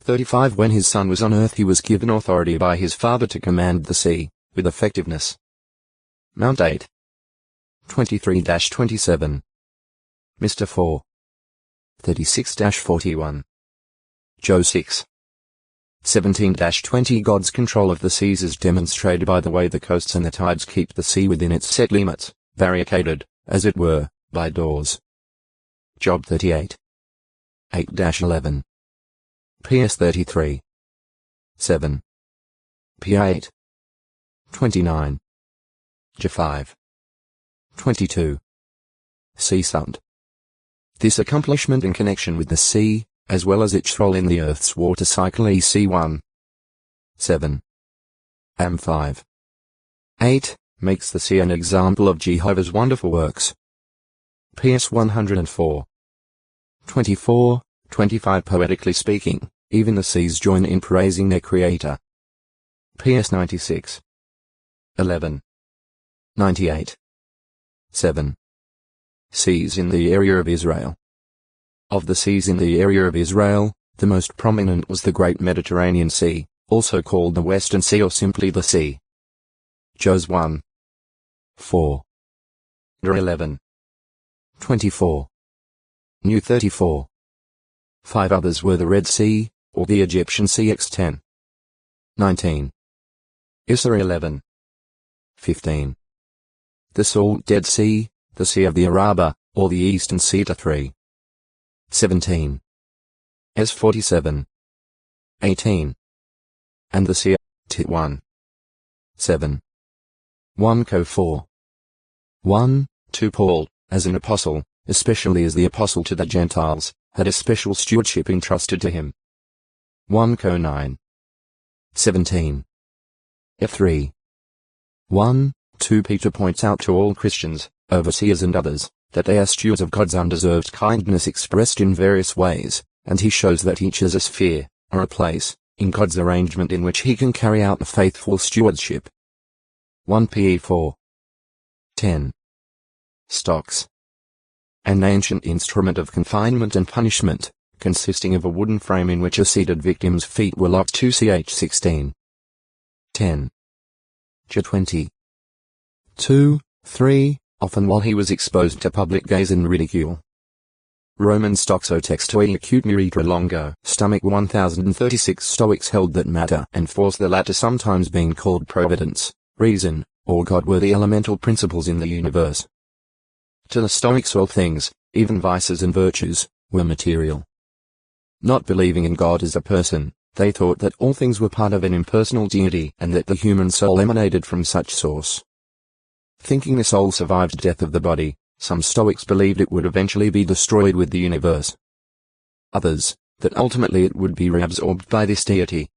35 When his son was on earth he was given authority by his father to command the sea, with effectiveness. Mount 8. 23-27. Mr. 4. 36-41. Joe 6. 17-20 God's control of the seas is demonstrated by the way the coasts and the tides keep the sea within its set limits, barricaded, as it were, by doors. Job 38. 8-11. PS 33. 7. PI 8. 29. J 5. 22. C Sund. This accomplishment in connection with the sea, as well as its role in the Earth's water cycle EC 1. 7. Am 5. 8, makes the sea an example of Jehovah's wonderful works. PS 104. 24, 25 Poetically speaking, even the seas join in praising their Creator. PS 96. 11. 98. 7. Seas in the area of Israel. Of the seas in the area of Israel, the most prominent was the Great Mediterranean Sea, also called the Western Sea or simply the Sea. Jos 1. 4. Dar 11. 24. New 34. 5 others were the Red Sea, or the Egyptian Sea x10. 19. Issar 11. 15. The Salt Dead Sea, the Sea of the Araba, or the Eastern Sea to 3. 17. S 47. 18. And the Sea Tit 1. 7. 1 Co 4. 1, 2 Paul, as an apostle, especially as the apostle to the Gentiles, had a special stewardship entrusted to him. 1 Co 9. 17. F3. 1, 2 Peter points out to all Christians, overseers and others, that they are stewards of God's undeserved kindness expressed in various ways, and he shows that each is a sphere, or a place, in God's arrangement in which he can carry out the faithful stewardship. 1 Pe 4. 10. Stocks. An ancient instrument of confinement and punishment, consisting of a wooden frame in which a seated victim's feet were locked. 2 Ch 16. 10. J 20. 2, 3, often while he was exposed to public gaze and ridicule. Roman Stoxo Textoi Acute Muritra Longo. Stomach 1036 Stoics held that matter and force, the latter sometimes being called providence, reason, or God, were the elemental principles in the universe. To the Stoics all things, even vices and virtues, were material. Not believing in God as a person, they thought that all things were part of an impersonal deity and that the human soul emanated from such source. Thinking the soul survived death of the body, some Stoics believed it would eventually be destroyed with the universe. Others, that ultimately it would be reabsorbed by this deity.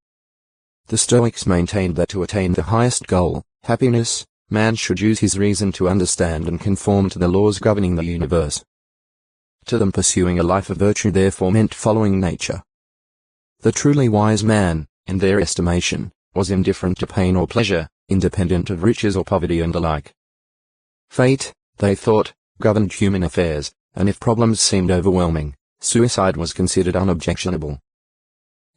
The Stoics maintained that to attain the highest goal, happiness, man should use his reason to understand and conform to the laws governing the universe. To them, pursuing a life of virtue therefore meant following nature. The truly wise man, in their estimation, was indifferent to pain or pleasure, independent of riches or poverty and the like. Fate, they thought, governed human affairs, and if problems seemed overwhelming, suicide was considered unobjectionable.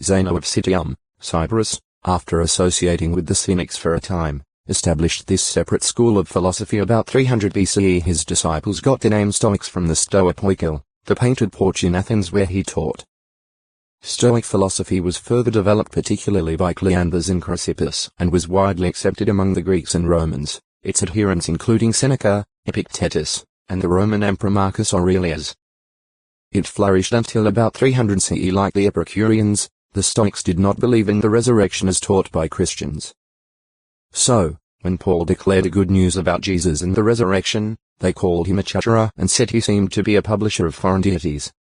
Zeno of Citium, Cyprus, after associating with the Cynics for a time, established this separate school of philosophy about 300 BCE. His disciples got the name Stoics from the Stoa Poikil, the painted porch in Athens where he taught. Stoic philosophy was further developed particularly by Cleanthes and Chrysippus, and was widely accepted among the Greeks and Romans, its adherents including Seneca, Epictetus, and the Roman Emperor Marcus Aurelius. It flourished until about 300 CE. Like the Epicureans, the Stoics did not believe in the resurrection as taught by Christians. So, when Paul declared the good news about Jesus and the resurrection, they called him a chatterer and said he seemed to be a publisher of foreign deities.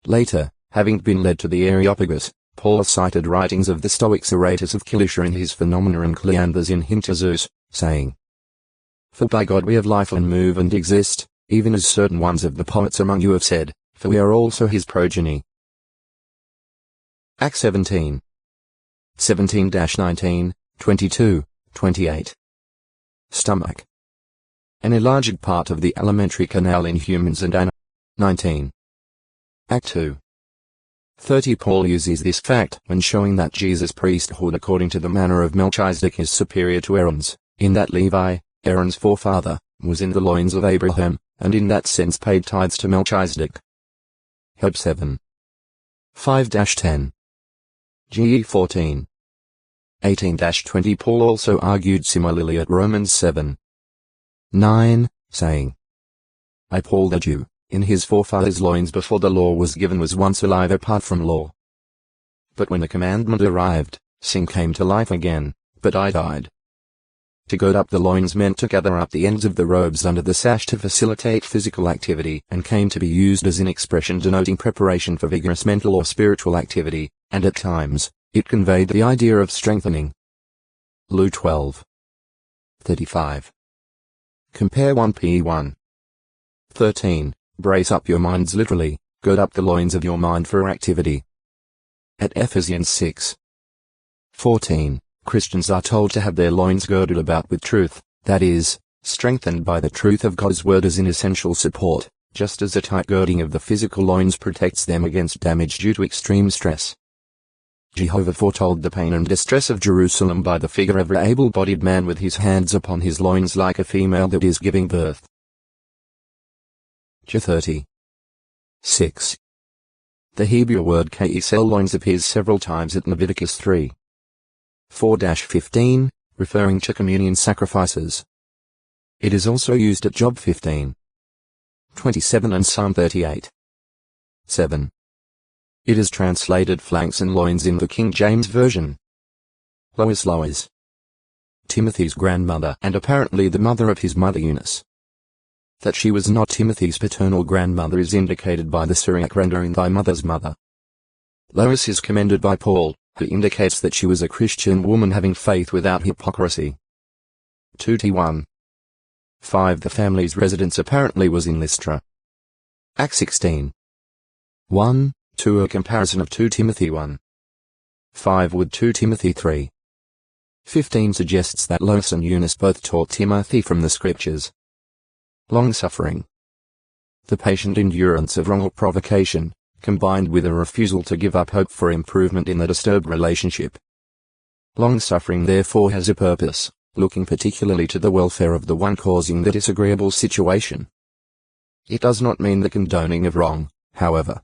Later, having been led to the Areopagus, Paul cited writings of the Stoics Aratus of Cilicia in his Phenomena and Cleanthes in Hinterzeus, saying, "For by God we have life and move and exist, even as certain ones of the poets among you have said, for we are also his progeny." Acts 17. 17-19, 22, 28. Stomach. An enlarged part of the alimentary canal in humans and 19. Act 2. 30 Paul uses this fact when showing that Jesus' priesthood according to the manner of Melchizedek is superior to Aaron's, in that Levi, Aaron's forefather, was in the loins of Abraham, and in that sense paid tithes to Melchizedek. Heb 7. 5-10. GE 14. 18-20 Paul also argued similarly at Romans 7. 9, saying, I Paul the Jew, in his forefathers' loins before the law was given was once alive apart from law. But when the commandment arrived, sin came to life again, but I died. To gird up the loins meant to gather up the ends of the robes under the sash to facilitate physical activity, and came to be used as an expression denoting preparation for vigorous mental or spiritual activity, and at times, it conveyed the idea of strengthening. Luke 12. 35. Compare 1p1. 13. Brace up your minds literally, gird up the loins of your mind for activity. At Ephesians 6. 14. Christians are told to have their loins girded about with truth, that is, strengthened by the truth of God's word as an essential support, just as a tight girding of the physical loins protects them against damage due to extreme stress. Jehovah foretold the pain and distress of Jerusalem by the figure of an able-bodied man with his hands upon his loins like a female that is giving birth. J 30. 6. The Hebrew word kesel loins appears several times at Leviticus 3. 4-15, referring to communion sacrifices. It is also used at Job 15. 27 and Psalm 38. 7. It is translated flanks and loins in the King James Version. Lois, Timothy's grandmother and apparently the mother of his mother Eunice. That she was not Timothy's paternal grandmother is indicated by the Syriac rendering thy mother's mother. Lois is commended by Paul, who indicates that she was a Christian woman having faith without hypocrisy. 2t1. 5. The family's residence apparently was in Lystra. Acts 16. 1, 2. A comparison of 2 Timothy 1. 5 with 2 Timothy 3. 15 suggests that Lois and Eunice both taught Timothy from the scriptures. Long-suffering. The patient endurance of wrong or provocation, combined with a refusal to give up hope for improvement in the disturbed relationship. Long-suffering therefore has a purpose, looking particularly to the welfare of the one causing the disagreeable situation. It does not mean the condoning of wrong, however.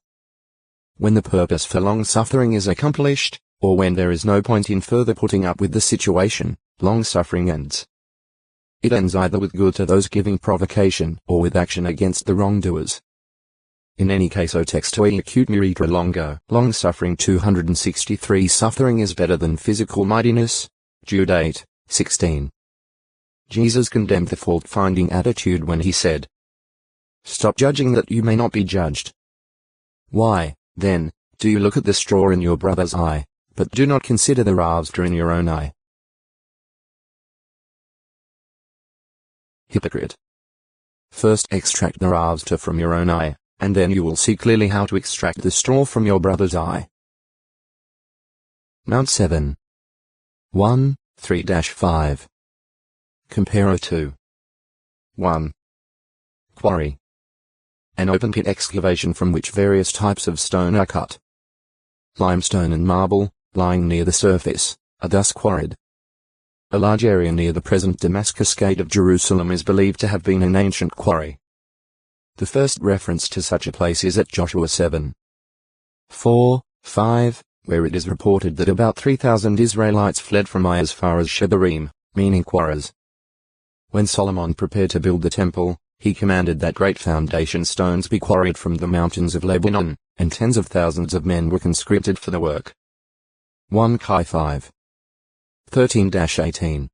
When the purpose for long-suffering is accomplished, or when there is no point in further putting up with the situation, long-suffering ends. It ends either with good to those giving provocation or with action against the wrongdoers. In any case, o textoi acute miritra longo, long-suffering 263. Suffering is better than physical mightiness. Jude 8, 16. Jesus condemned the fault-finding attitude when he said, Stop judging that you may not be judged. Why, then, do you look at the straw in your brother's eye, but do not consider the rafter in your own eye? Hypocrite. First extract the rafter from your own eye, and then you will see clearly how to extract the straw from your brother's eye. Mount 7. 1, 3-5. Compare 2. 1. Quarry. An open pit excavation from which various types of stone are cut. Limestone and marble, lying near the surface, are thus quarried. A large area near the present Damascus Gate of Jerusalem is believed to have been an ancient quarry. The first reference to such a place is at Joshua 7. 4, 5, where it is reported that about 3,000 Israelites fled from Ai as far as Shebarim, meaning quarries. When Solomon prepared to build the temple, he commanded that great foundation stones be quarried from the mountains of Lebanon, and tens of thousands of men were conscripted for the work. 1 Kai 5. 13-18.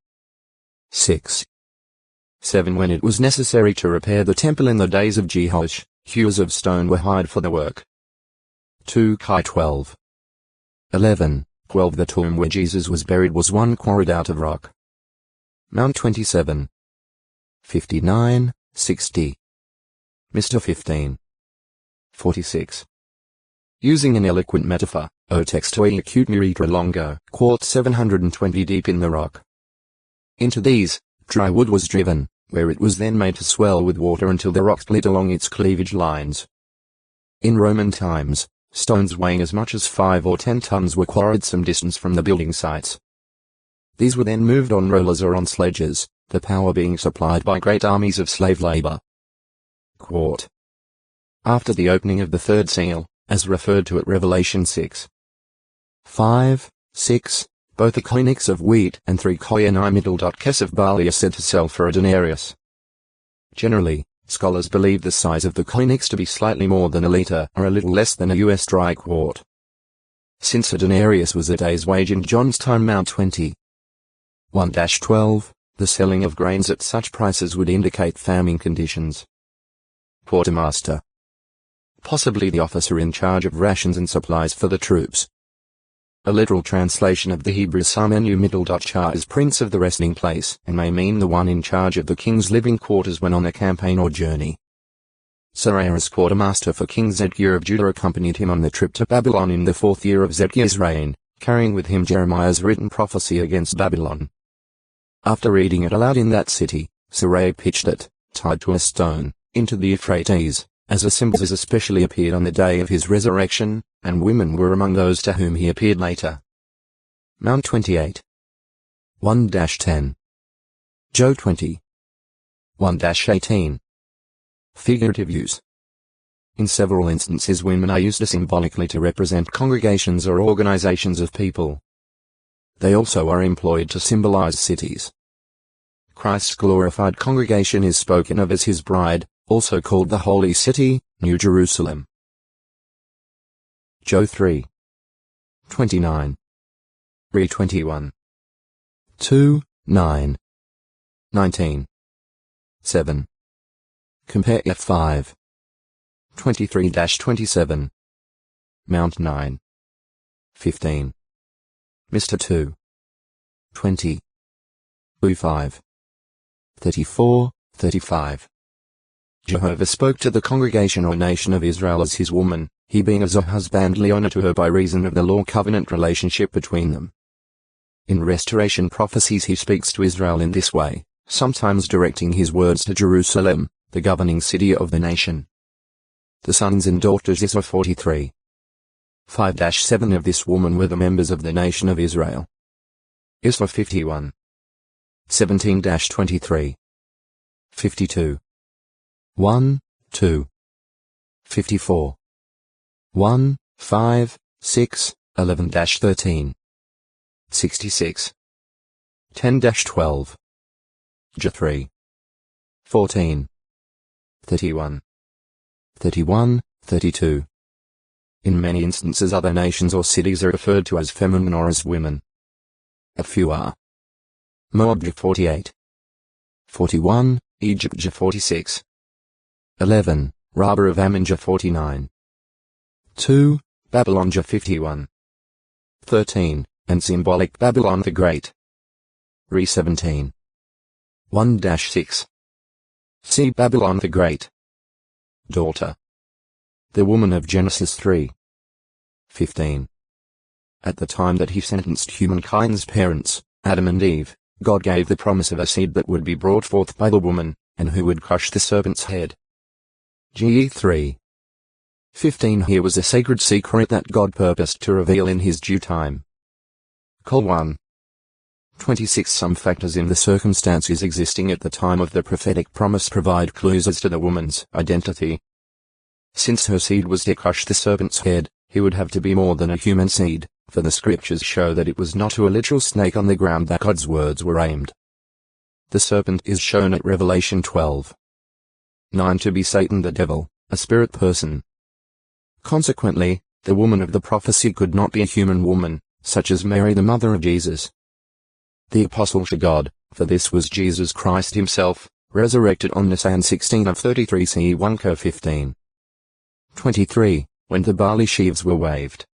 6. 7. When it was necessary to repair the temple in the days of Jehoash, hewers of stone were hired for the work. 2 Kai 12. 11. 12. The tomb where Jesus was buried was one quarried out of rock. Mount 27. 59, 60. Mr. 15. 46. Using an eloquent metaphor, o textoi acute miritra longo, quartz 720 deep in the rock. Into these, dry wood was driven, where it was then made to swell with water until the rock split along its cleavage lines. In Roman times, stones weighing as much as 5 or 10 tons were quarried some distance from the building sites. These were then moved on rollers or on sledges, the power being supplied by great armies of slave labor. Quart. After the opening of the third seal, as referred to at Revelation 6. 5, 6, both a koinix of wheat and 3 koinai middle kes of barley are said to sell for a denarius. Generally, scholars believe the size of the koinix to be slightly more than a liter or a little less than a US dry quart. Since a denarius was a day's wage in John's time, Mount 20. 1-12, the selling of grains at such prices would indicate famine conditions. Quartermaster. Possibly the officer in charge of rations and supplies for the troops. A literal translation of the Hebrew Samenu Middle-Cha is prince of the resting place and may mean the one in charge of the king's living quarters when on a campaign or journey. Saraya's quartermaster for King Zedekiah of Judah accompanied him on the trip to Babylon in the 4th year of Zedekiah's reign, carrying with him Jeremiah's written prophecy against Babylon. After reading it aloud in that city, Saraya pitched it, tied to a stone, into the Euphrates, as a symbol as especially appeared on the day of his resurrection, and women were among those to whom he appeared later. Mount 28. 1-10. Joe 20. 1-18. Figurative use. In several instances women are used symbolically to represent congregations or organizations of people. They also are employed to symbolize cities. Christ's glorified congregation is spoken of as his bride, also called the Holy City, New Jerusalem. Joe 3. 29. 3:21. 2, 9. 19. 7. Compare F5. 23-27. Mount 9. 15. Mr. 2. 20. U5. 34, 35. Jehovah spoke to the congregation or nation of Israel as his woman, he being as a husbandly honor to her by reason of the law-covenant relationship between them. In restoration prophecies he speaks to Israel in this way, sometimes directing his words to Jerusalem, the governing city of the nation. The sons and daughters Israel 43. 5-7 of this woman were the members of the nation of Israel. Isra 51. 17-23. 52. 1, 2. 54. 1, 5, 6, 11-13. 66. 10-12. J 3. 14. 31. 31, 32. In many instances other nations or cities are referred to as feminine or as women. A few are. Moab J 48. 41, Egypt J 46. 11, Rabbah of Ammon J 49. 2, Babylon J 51. 13, and symbolic Babylon the Great. Re 17. 1-6. See Babylon the Great. Daughter. The woman of Genesis 3. 15. At the time that he sentenced humankind's parents, Adam and Eve, God gave the promise of a seed that would be brought forth by the woman, and who would crush the serpent's head. Ge 3. 15. Here was a sacred secret that God purposed to reveal in his due time. Col 1. 26. Some factors in the circumstances existing at the time of the prophetic promise provide clues as to the woman's identity. Since her seed was to crush the serpent's head, he would have to be more than a human seed, for the scriptures show that it was not to a literal snake on the ground that God's words were aimed. The serpent is shown at Revelation 12. 9 to be Satan the devil, a spirit person. Consequently, the woman of the prophecy could not be a human woman, such as Mary the mother of Jesus. The apostle to God, for this was Jesus Christ himself, resurrected on Nisan 16 of 33 CE 1 Co 15. 23, when the barley sheaves were waved.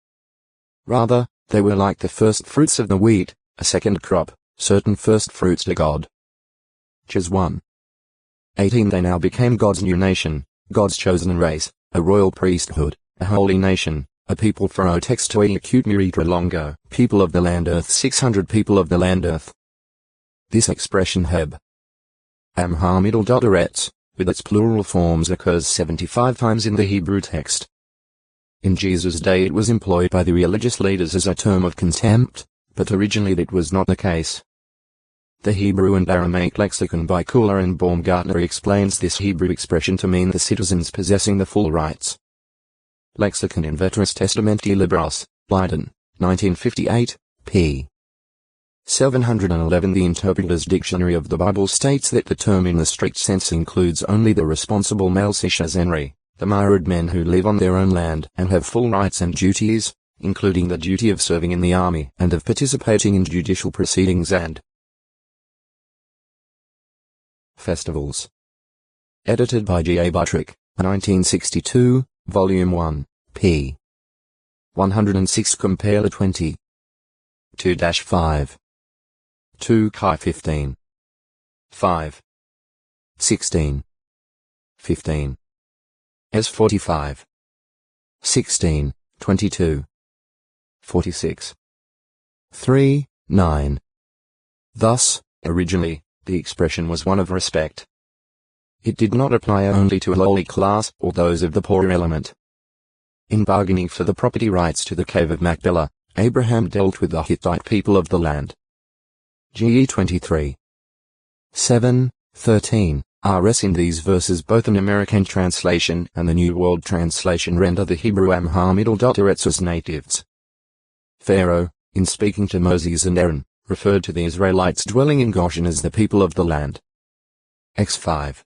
Rather, they were like the first fruits of the wheat, a second crop, certain first fruits to God. Ches 1. 18. They now became God's new nation, God's chosen race, a royal priesthood, a holy nation, a people for o text to acute muritra longo, people of the land earth 600 people of the land earth. This expression heb. Amha middle dodoretz, with its plural forms occurs 75 times in the Hebrew text. In Jesus' day it was employed by the religious leaders as a term of contempt, but originally that was not the case. The Hebrew and Aramaic lexicon by Kuhler and Baumgartner explains this Hebrew expression to mean the citizens possessing the full rights. Lexicon in Veteris Testamenti Liberos, Leiden, 1958, p. 711. The Interpreter's Dictionary of the Bible states that the term in the strict sense includes only the responsible male citizenry, the married men who live on their own land and have full rights and duties, including the duty of serving in the army and of participating in judicial proceedings and festivals. Edited by G. A. Buttrick, 1962, Volume 1, p. 106. Compare the 20. 2-5. 2 Chi 15. 5. 16. 15. S 45. 16, 22. 46. 3, 9. Thus, originally, the expression was one of respect. It did not apply only to a lowly class or those of the poorer element. In bargaining for the property rights to the cave of Machpelah, Abraham dealt with the Hittite people of the land. GE 23. 7, 13. RS. In these verses both an American translation and the New World Translation render the Hebrew Amhar Middle Eretz as natives. Pharaoh, in speaking to Moses and Aaron, referred to the Israelites dwelling in Goshen as the people of the land. X 5.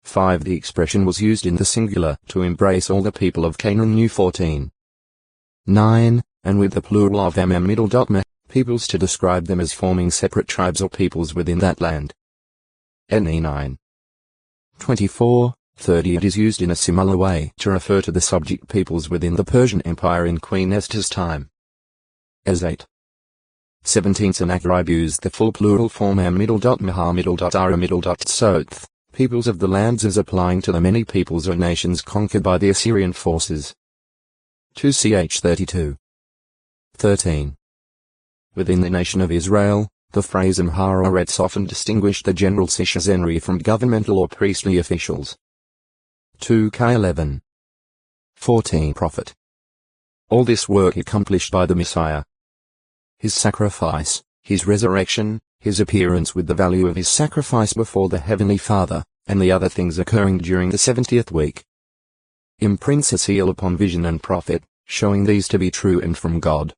5. The expression was used in the singular to embrace all the people of Canaan. New 14. 9, and with the plural of Middle peoples to describe them as forming separate tribes or peoples within that land. NE 9. 24, 30. It is used in a similar way to refer to the subject peoples within the Persian Empire in Queen Esther's time. As 8. 17. Sennacherib used the full plural form Soth, peoples of the lands, as applying to the many peoples or nations conquered by the Assyrian forces. 2 Ch 32. 13. Within the nation of Israel, the phrase Amhar Eretz often distinguished the general citizenry from governmental or priestly officials. 2 K 11. 14. Prophet. All this work accomplished by the Messiah. His sacrifice, his resurrection, his appearance with the value of his sacrifice before the Heavenly Father, and the other things occurring during the 70th week. Imprints a seal upon vision and prophet, showing these to be true and from God.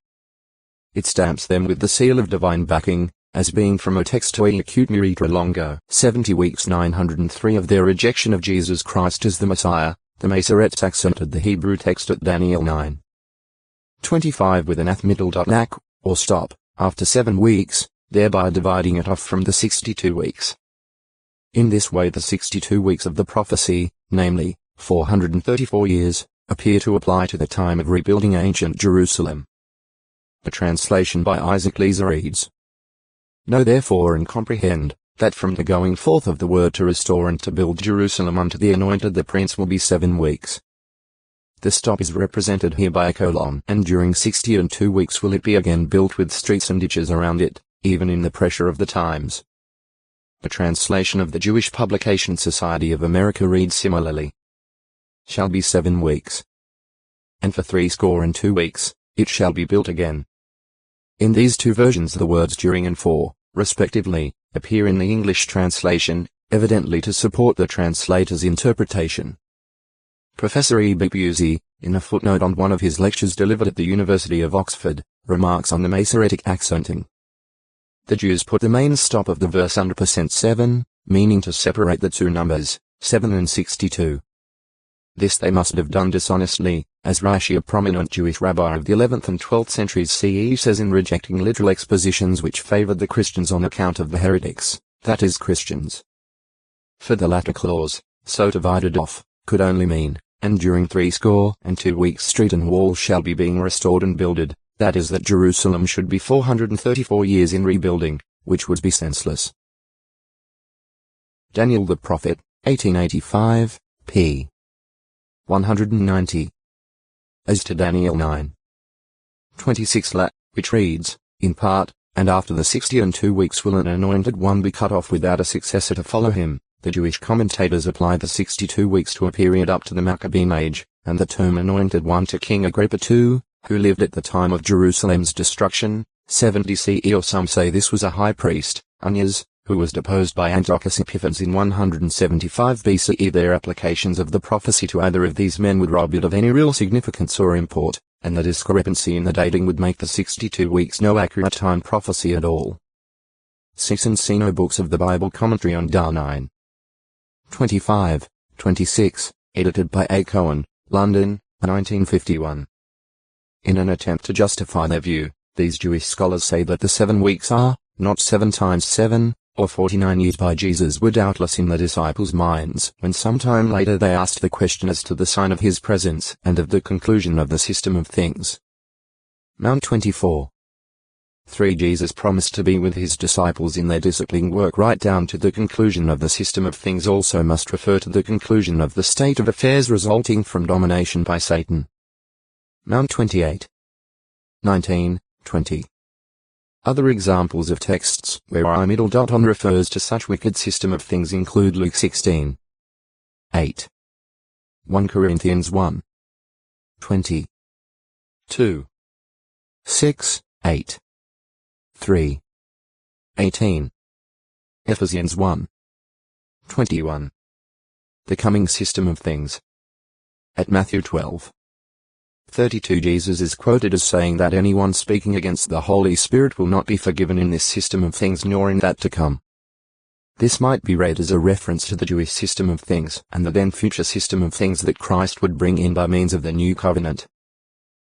It stamps them with the seal of divine backing, as being from a textoi acute miritra longo. 70 weeks 903 of their rejection of Jesus Christ as the Messiah, the Masoretes accented the Hebrew text at Daniel 9. 25 with an ath or stop, after 7 weeks, thereby dividing it off from the 62 weeks. In this way the 62 weeks of the prophecy, namely, 434 years, appear to apply to the time of rebuilding ancient Jerusalem. A translation by Isaac Leeser reads: Know therefore and comprehend, that from the going forth of the word to restore and to build Jerusalem unto the anointed the prince will be 7 weeks. The stop is represented here by a colon, and during 62 weeks will it be again built with streets and ditches around it, even in the pressure of the times. A translation of the Jewish Publication Society of America reads similarly: Shall be 7 weeks. And for 62 weeks, it shall be built again. In these two versions the words during and for, respectively, appear in the English translation, evidently to support the translator's interpretation. Professor E. B. Busey, in a footnote on one of his lectures delivered at the University of Oxford, remarks on the Masoretic accenting. The Jews put the main stop of the verse under %7, meaning to separate the two numbers, 7 and 62. This they must have done dishonestly, as Rashi, a prominent Jewish rabbi of the 11th and 12th centuries CE, says in rejecting literal expositions which favored the Christians on account of the heretics, that is Christians. For the latter clause, so divided off, could only mean, and during 62 weeks street and wall shall be being restored and builded, that is that Jerusalem should be 434 years in rebuilding, which would be senseless. Daniel the Prophet, 1885, p. 190. As to Daniel 9. 26 lat, which reads, in part, and after the 62 weeks will an anointed one be cut off without a successor to follow him. The Jewish commentators apply the 62 weeks to a period up to the Maccabean age, and the term anointed one to King Agrippa II, who lived at the time of Jerusalem's destruction, 70 CE, or some say this was a high priest, Onias, who was deposed by Antiochus Epiphanes in 175 BCE. Their applications of the prophecy to either of these men would rob it of any real significance or import, and the discrepancy in the dating would make the 62 weeks no accurate time prophecy at all. See Cincino Books of the Bible Commentary on Dar 9. 25, 26, edited by A. Cohen, London, 1951. In an attempt to justify their view, these Jewish scholars say that the 7 weeks are, not 7 times 7, or 49 years by Jesus, were doubtless in the disciples' minds when sometime later they asked the question as to the sign of his presence and of the conclusion of the system of things. Mount 24. 3. Jesus promised to be with his disciples in their disciplining work right down to the conclusion of the system of things also must refer to the conclusion of the state of affairs resulting from domination by Satan. Mount 28. 19, 20. Other examples of texts where I-on refers to such wicked system of things include Luke 16. 8. 1 Corinthians 1. 20. 2. 6, 8. 3. 18. Ephesians 1. 21. The coming system of things. At Matthew 12. 32 Jesus is quoted as saying that anyone speaking against the Holy Spirit will not be forgiven in this system of things nor in that to come. This might be read as a reference to the Jewish system of things and the then future system of things that Christ would bring in by means of the new covenant.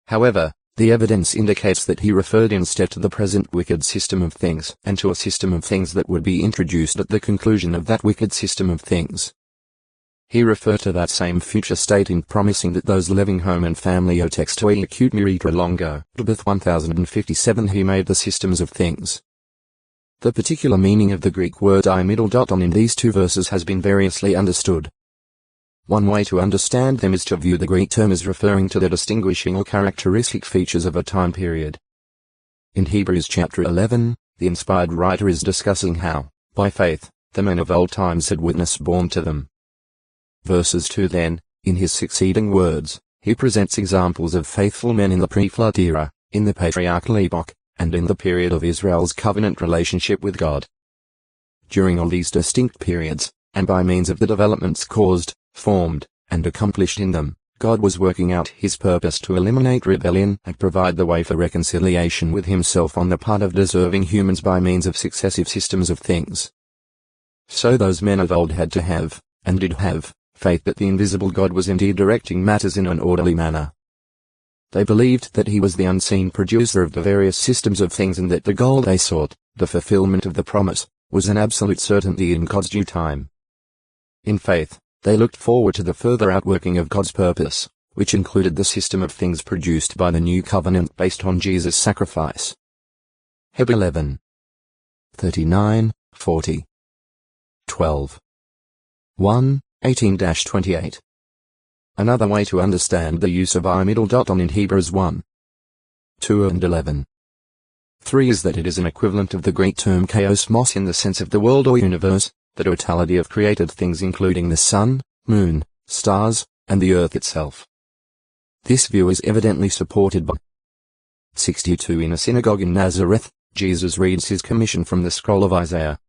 However, the evidence indicates that he referred instead to the present wicked system of things and to a system of things that would be introduced at the conclusion of that wicked system of things. He referred to that same future state in promising that those living home and family o textoi acute miritra longo, Tobith 1057 he made the systems of things. The particular meaning of the Greek word I-on in these two verses has been variously understood. One way to understand them is to view the Greek term as referring to the distinguishing or characteristic features of a time period. In Hebrews chapter 11, the inspired writer is discussing how, by faith, the men of old times had witness borne to them. Verses 2 then, in his succeeding words, he presents examples of faithful men in the pre-flood era, in the patriarchal epoch, and in the period of Israel's covenant relationship with God. During all these distinct periods, and by means of the developments caused, formed, and accomplished in them, God was working out his purpose to eliminate rebellion and provide the way for reconciliation with himself on the part of deserving humans by means of successive systems of things. So those men of old had to have, and did have, faith that the invisible God was indeed directing matters in an orderly manner. They believed that he was the unseen producer of the various systems of things and that the goal they sought, the fulfillment of the promise, was an absolute certainty in God's due time. In faith, they looked forward to the further outworking of God's purpose, which included the system of things produced by the new covenant based on Jesus' sacrifice. Heb 11. 39, 40. 12. 1. 18-28. Another way to understand the use of I-on in Hebrews 1. 2 and 11. 3 is that it is an equivalent of the Greek term chaosmos in the sense of the world or universe, the totality of created things including the sun, moon, stars, and the earth itself. This view is evidently supported by 62 in a synagogue in Nazareth, Jesus reads his commission from the scroll of Isaiah.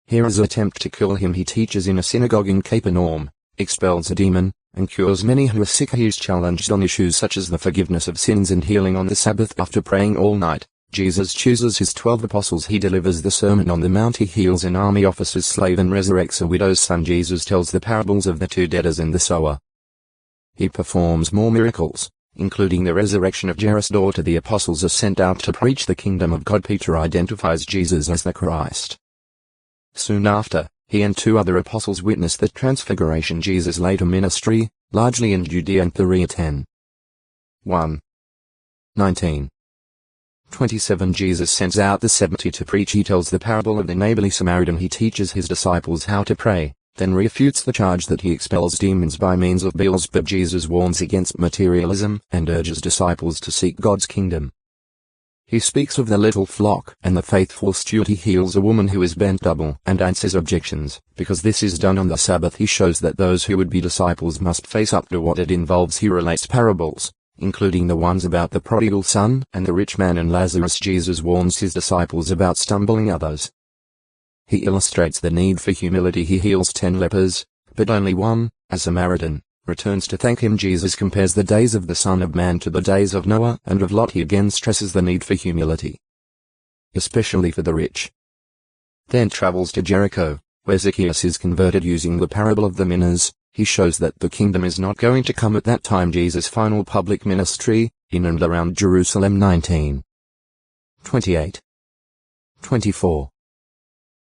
Here is an attempt to kill him. He teaches in a synagogue in Capernaum, expels a demon, and cures many who are sick. He is challenged on issues such as the forgiveness of sins and healing on the Sabbath. After praying all night, Jesus chooses his 12 apostles. He delivers the Sermon on the Mount. He heals an army officer's slave and resurrects a widow's son. Jesus tells the parables of the two debtors and the sower. He performs more miracles, including the resurrection of Jairus' daughter. The apostles are sent out to preach the kingdom of God. Peter identifies Jesus as the Christ. Soon after, he and 2 other apostles witness the transfiguration. Jesus' later ministry, largely in Judea and Perea. 10. 1. 19. 27 Jesus sends out the 70 to preach. He tells the parable of the neighborly Samaritan. He teaches his disciples how to pray, then refutes the charge that he expels demons by means of Beelzebub. Jesus warns against materialism and urges disciples to seek God's kingdom. He speaks of the little flock and the faithful steward. He heals a woman who is bent double and answers objections. Because this is done on the Sabbath, he shows that those who would be disciples must face up to what it involves. He relates parables, including the ones about the prodigal son and the rich man and Lazarus. Jesus warns his disciples about stumbling others. He illustrates the need for humility. He heals 10 lepers, but only one, a Samaritan, returns to thank him. Jesus compares the days of the Son of Man to the days of Noah and of Lot. He again stresses the need for humility, especially for the rich. Then travels to Jericho, where Zacchaeus is converted. Using the parable of the minas, he shows that the kingdom is not going to come at that time. Jesus' final public ministry, in and around Jerusalem. 19, 28, 24,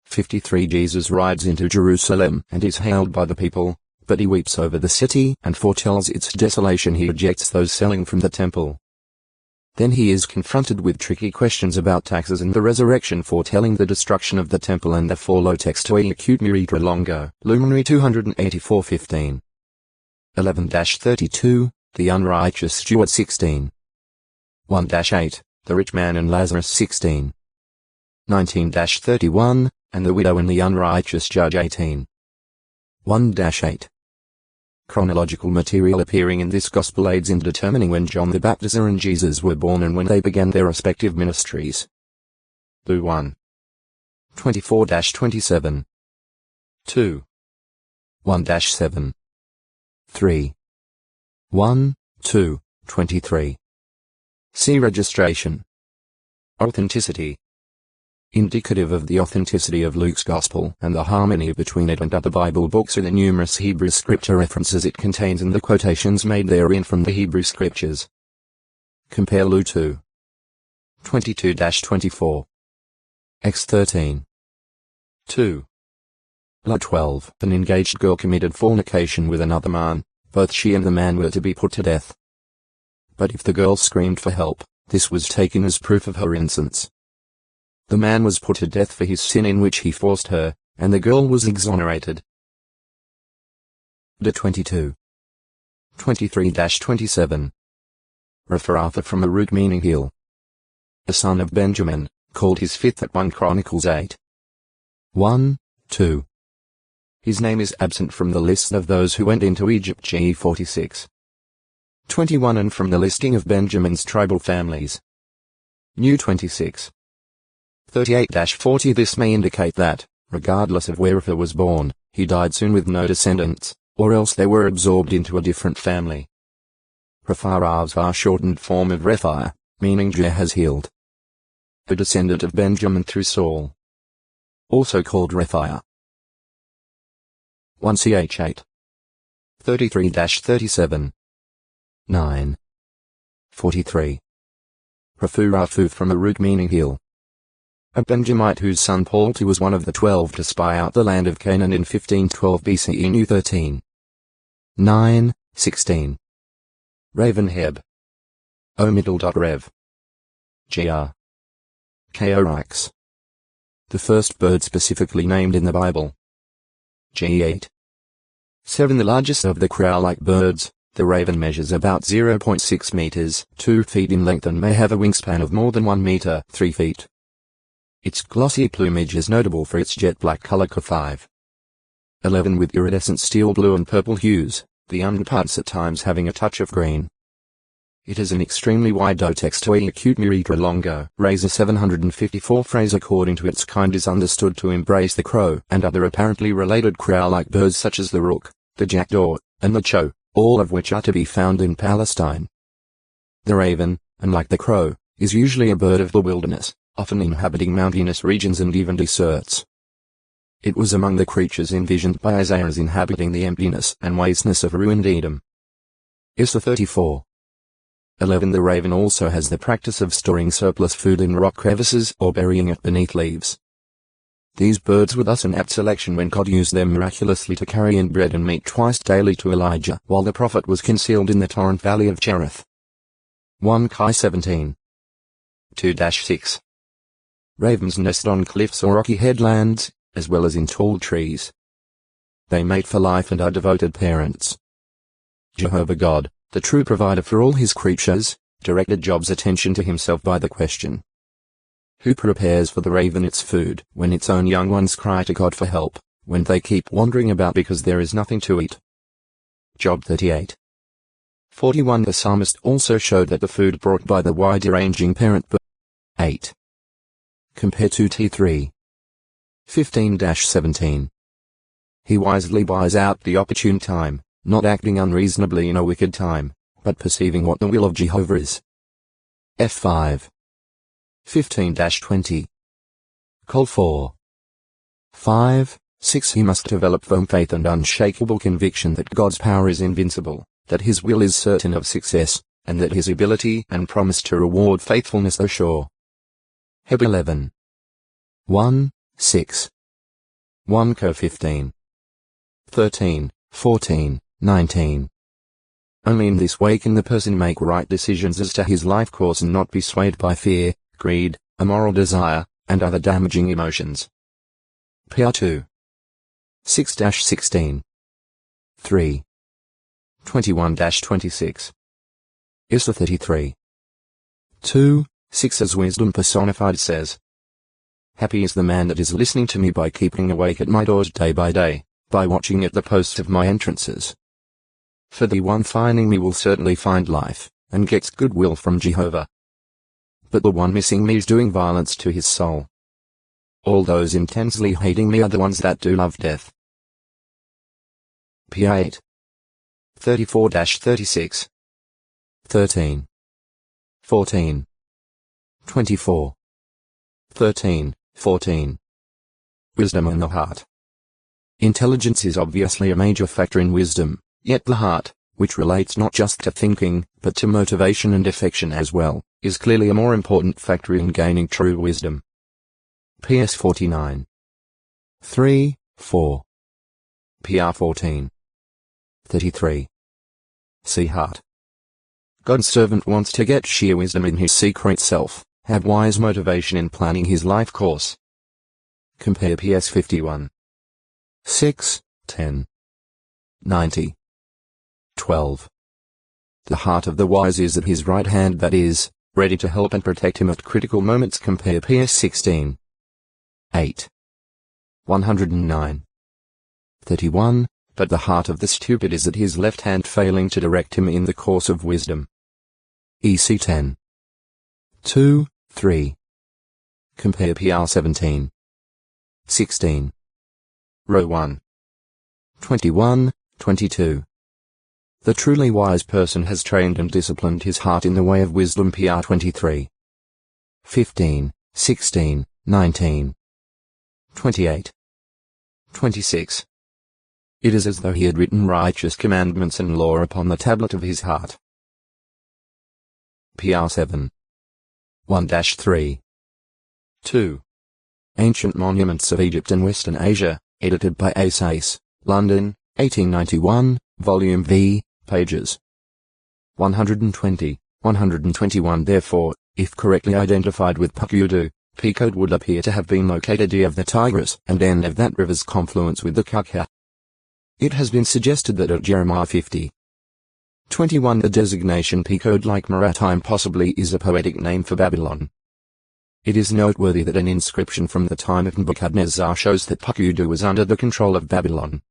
53. Jesus rides into Jerusalem and is hailed by the people, but he weeps over the city and foretells its desolation. He rejects those selling from the temple. Then he is confronted with tricky questions about taxes and the resurrection, foretelling the destruction of the temple and the follow textoi acute miritra longo, luminary 284:15. 11-32, the unrighteous steward. 16. 1-8, the rich man and Lazarus. 16. 19-31, and the widow and the unrighteous judge. 18. 1-8. Chronological material appearing in this gospel aids in determining when John the Baptizer and Jesus were born and when they began their respective ministries. 1. 24-27. 2. 1-7. 3. 1, 2, 23. See registration. Authenticity. Indicative of the authenticity of Luke's Gospel and the harmony between it and other Bible books are the numerous Hebrew scripture references it contains and the quotations made therein from the Hebrew scriptures. Compare Luke 2. 22-24. Acts 13. 2. Luke 12. An engaged girl committed fornication with another man. Both she and the man were to be put to death. But if the girl screamed for help, this was taken as proof of her innocence. The man was put to death for his sin in which he forced her, and the girl was exonerated. 22. 23-27. Repharatha, from a root meaning hill. A son of Benjamin, called his fifth at 1 Chronicles 8. 1, 2. His name is absent from the list of those who went into Egypt. GE 46. 21, and from the listing of Benjamin's tribal families. New 26. 38-40. This may indicate that, regardless of where Repha was born, he died soon with no descendants, or else they were absorbed into a different family. Repharazva, shortened form of Rephaiah, meaning Jah has healed. A descendant of Benjamin through Saul. Also called Rephaiah. 1 Ch 8. 33-37. 9. 43. Rephurafu, from a root meaning hill. A Benjamite whose son Palti was one of the 12 to spy out the land of Canaan in 1512 BCE. New 13. 9, 16. Ravenheb. O middle. Rev. Gr. Kaorix. The first bird specifically named in the Bible. G8. 7. The largest of the crow-like birds, the raven measures about 0.6 meters, 2 feet in length, and may have a wingspan of more than 1 meter, 3 feet. Its glossy plumage is notable for its jet black color. 5. 11. With iridescent steel blue and purple hues, the underparts at times having a touch of green. It has an extremely wide otextoi acute miritra longo, razor 754 phrase according to its kind is understood to embrace the crow and other apparently related crow-like birds such as the rook, the jackdaw, and the chow, all of which are to be found in Palestine. The raven, unlike the crow, is usually a bird of the wilderness, often inhabiting mountainous regions and even deserts. It was among the creatures envisioned by Isaiah as inhabiting the emptiness and wasteness of ruined Edom. Issa 34. 11. The raven also has the practice of storing surplus food in rock crevices or burying it beneath leaves. These birds were thus an apt selection when God used them miraculously to carry in bread and meat twice daily to Elijah while the prophet was concealed in the torrent valley of Cherith. 1 Kai 17. 2-6. Ravens nest on cliffs or rocky headlands, as well as in tall trees. They mate for life and are devoted parents. Jehovah God, the true provider for all his creatures, directed Job's attention to himself by the question, Who prepares for the raven its food when its own young ones cry to God for help, when they keep wandering about because there is nothing to eat? Job 38. 41. The psalmist also showed that the food brought by the wide-ranging parent bird. 8. Compare 2t3. 15-17. He wisely buys out the opportune time, not acting unreasonably in a wicked time, but perceiving what the will of Jehovah is. F5. 15-20. Call 4. 5, 6. He must develop firm faith and unshakable conviction that God's power is invincible, that His will is certain of success, and that His ability and promise to reward faithfulness are sure. Heb 11. 1, 6. 1 Co 15. 13, 14, 19. Only in this way can the person make right decisions as to his life course and not be swayed by fear, greed, immoral desire, and other damaging emotions. PR2. 6-16. 3. 21-26. Isra 33. 2, 6. As wisdom personified says, happy is the man that is listening to me by keeping awake at my doors day by day, by watching at the posts of my entrances. For the one finding me will certainly find life, and gets goodwill from Jehovah. But the one missing me is doing violence to his soul. All those intensely hating me are the ones that do love death. P8. 34-36. 13. 14. 24. 13, 14. Wisdom in the heart. Intelligence is obviously a major factor in wisdom, yet the heart, which relates not just to thinking, but to motivation and affection as well, is clearly a more important factor in gaining true wisdom. PS 49. 3, 4. PR 14. 33. See heart. God's servant wants to get sheer wisdom in his secret self, have wise motivation in planning his life course. Compare PS 51. 6, 10. 90. 12. The heart of the wise is at his right hand, that is, ready to help and protect him at critical moments. Compare PS 16. 8. 109. 31. But the heart of the stupid is at his left hand, failing to direct him in the course of wisdom. EC 10. 2, 3. Compare PR 17. 16. Row 1. 21, 22. The truly wise person has trained and disciplined his heart in the way of wisdom. PR 23. 15, 16, 19. 28. 26. It is as though he had written righteous commandments and law upon the tablet of his heart. PR 7. 1-3. 2. Ancient Monuments of Egypt and Western Asia, edited by A. Sayce, London, 1891, Volume V, pages 120, 121. Therefore, if correctly identified with Pukyudu, P-code would appear to have been located E of the Tigris and N of that river's confluence with the Kukha. It has been suggested that at Jeremiah 50. 21 the designation P-code, like Maritime, possibly is a poetic name for Babylon. It is noteworthy that an inscription from the time of Nebuchadnezzar shows that Pukyudu was under the control of Babylon.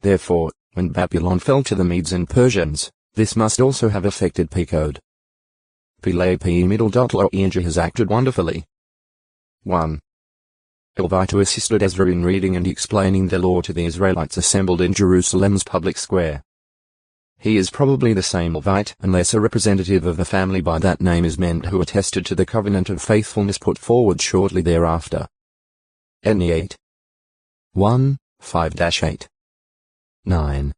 Therefore, when Babylon fell to the Medes and Persians, this must also have affected P-code. P-middle.lo has acted wonderfully. 1. Elvito assisted Ezra in reading and explaining the law to the Israelites assembled in Jerusalem's public square. He is probably the same Levite, unless a representative of a family by that name is meant, who attested to the covenant of faithfulness put forward shortly thereafter. NE 8. 1, 5-8. 9.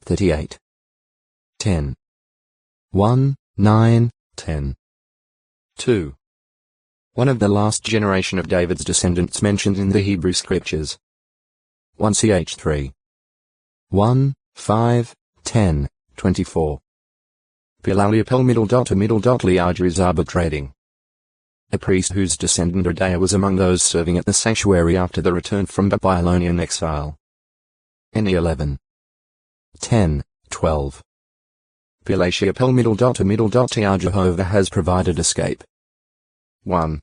38. 10. 1, 9, 10. 2. One of the last generation of David's descendants mentioned in the Hebrew Scriptures. 1 Ch 3. 1, 5, 10, 24. Pilaliapel middle.liaja is arbitrating. A priest whose descendant Adaiah was among those serving at the sanctuary after the return from Babylonian exile. NE 11. 10, 12. Pilatiapel middle.Jehovah has provided escape. 1.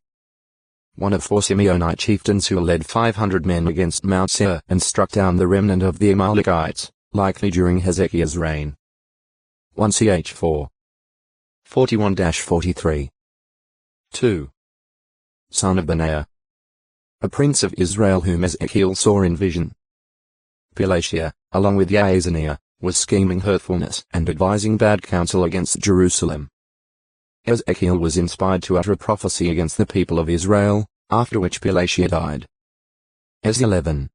one of 4 Simeonite chieftains who led 500 men against Mount Seir and struck down the remnant of the Amalekites, likely during Hezekiah's reign. 1 Ch 4. 41-43. 2. Son of Benaiah, a prince of Israel whom Ezekiel saw in vision. Pelatiah, along with Yaazaniah, was scheming hurtfulness and advising bad counsel against Jerusalem. Ezekiel was inspired to utter a prophecy against the people of Israel, after which Pelatiah died. Ez 11.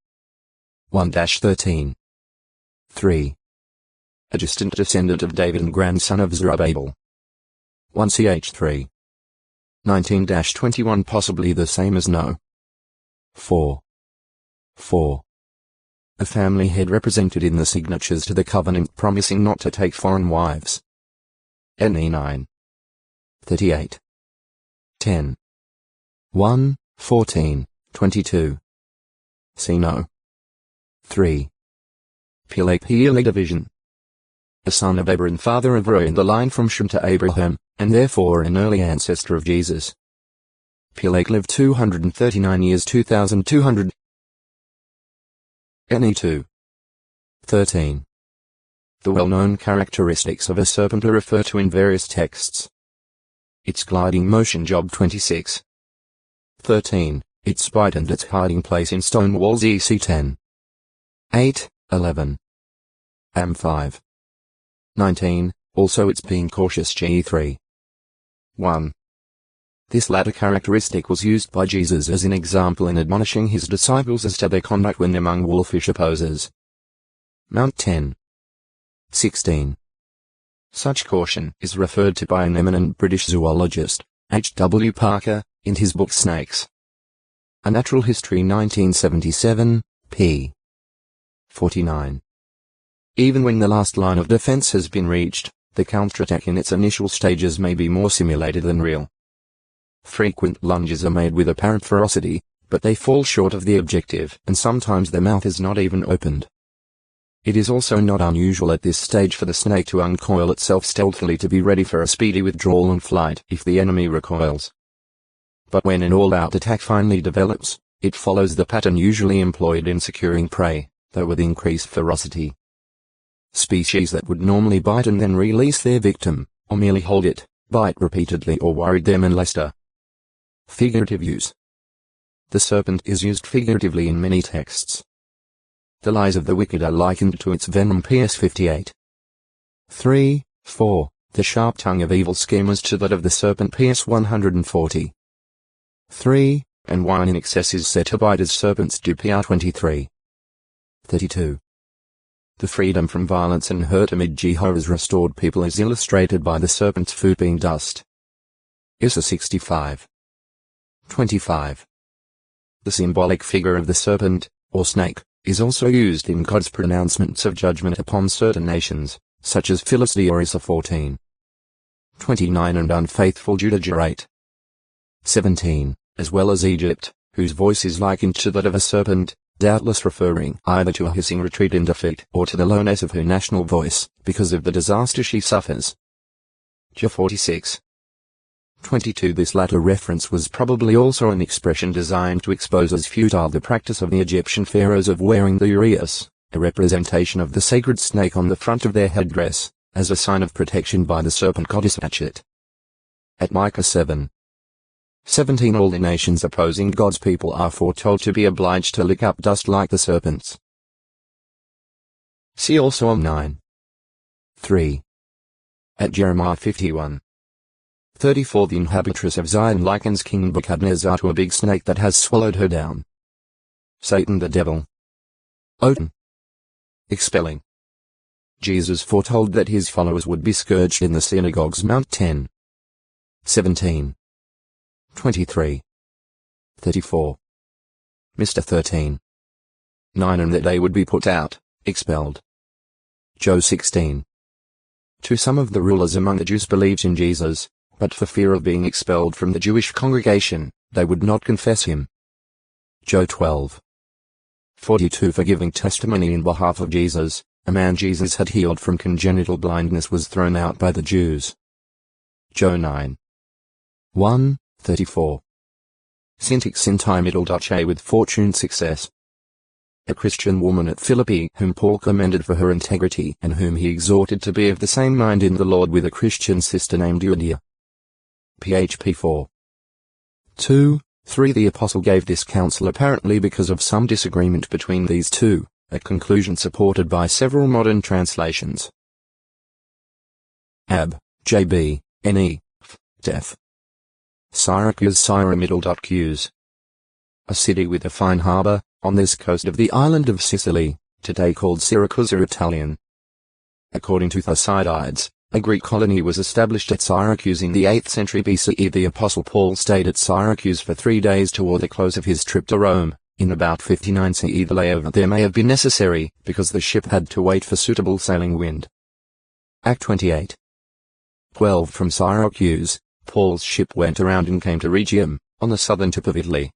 1-13. 3. A distant descendant of David and grandson of Zerubbabel. 1 Ch 3. 19-21 possibly the same as no. 4. 4. A family head represented in the signatures to the covenant promising not to take foreign wives. Ne 9. 38. 10. 1, 14, 22. See no. 3. Peleg division. A son of Abraham, father of Roy in the line from Shem to Abraham, and therefore an early ancestor of Jesus. Peleg lived 239 years 2200. Ne 2. 13. The well-known characteristics of a serpent are referred to in various texts. Its gliding motion, Job 26. 13. Its bite and its hiding place in stone walls, EC 10. 8, 11. Am 5. 19. Also its being cautious, GE 3. 1. This latter characteristic was used by Jesus as an example in admonishing his disciples as to their conduct when among wolfish opposers. Mount 10. 16. Such caution is referred to by an eminent British zoologist, H. W. Parker, in his book Snakes. A Natural History 1977, p. 49. Even when the last line of defense has been reached, the counterattack in its initial stages may be more simulated than real. Frequent lunges are made with apparent ferocity, but they fall short of the objective, and sometimes the mouth is not even opened. It is also not unusual at this stage for the snake to uncoil itself stealthily to be ready for a speedy withdrawal and flight if the enemy recoils. But when an all-out attack finally develops, it follows the pattern usually employed in securing prey, though with increased ferocity. Species that would normally bite and then release their victim, or merely hold it, bite repeatedly or worry them and Lester. Figurative use. The serpent is used figuratively in many texts. The lies of the wicked are likened to its venom, PS 58. 3, 4. The sharp tongue of evil schemers to that of the serpent, PS 140. 3. And wine in excess is said to bite as serpents do, PR 23. 32. The freedom from violence and hurt amid Jehovah's restored people is illustrated by the serpent's food being dust. Issa 65. 25. The symbolic figure of the serpent, or snake, is also used in God's pronouncements of judgment upon certain nations, such as Philistia or Issa 14. 29 and unfaithful Judah 8. 17, as well as Egypt, whose voice is likened to that of a serpent, doubtless referring either to a hissing retreat in defeat or to the lowness of her national voice, because of the disaster she suffers. Jah 46. 22. This latter reference was probably also an expression designed to expose as futile the practice of the Egyptian pharaohs of wearing the uraeus, a representation of the sacred snake on the front of their headdress, as a sign of protection by the serpent goddess Hatchet. At Micah 7. 17. All the nations opposing God's people are foretold to be obliged to lick up dust like the serpents. See also Psalm 9. 3. At Jeremiah 51. 34. The inhabitress of Zion likens King Nebuchadnezzar to a big snake that has swallowed her down. Satan the devil. Odin. Expelling. Jesus foretold that his followers would be scourged in the synagogues, Mount 10. 17. 23. 34. Mr. 13. 9. And that they would be put out, expelled. Joe 16. Some of the rulers among the Jews believed in Jesus, but for fear of being expelled from the Jewish congregation, they would not confess him. Joe 12. 42. For giving testimony in behalf of Jesus, a man Jesus had healed from congenital blindness was thrown out by the Jews. Joe 9. 1, 34. Sintik Sintai Middle.A with fortune success. A Christian woman at Philippi whom Paul commended for her integrity and whom he exhorted to be of the same mind in the Lord with a Christian sister named Euodia. php 4. 2. 3. The apostle gave this counsel apparently because of some disagreement between these two, a conclusion supported by several modern translations. Ab. J.B. N.E. Def. Syracuse Syra Middle.Qs. A city with a fine harbour, on this coast of the island of Sicily, today called Syracuse or Italian. According to Thucydides, a Greek colony was established at Syracuse in the 8th century BCE. The Apostle Paul stayed at Syracuse for 3 days toward the close of his trip to Rome. In about 59 CE the layover there may have been necessary, because the ship had to wait for suitable sailing wind. Act 28. 12. From Syracuse, Paul's ship went around and came to Rhegium, on the southern tip of Italy.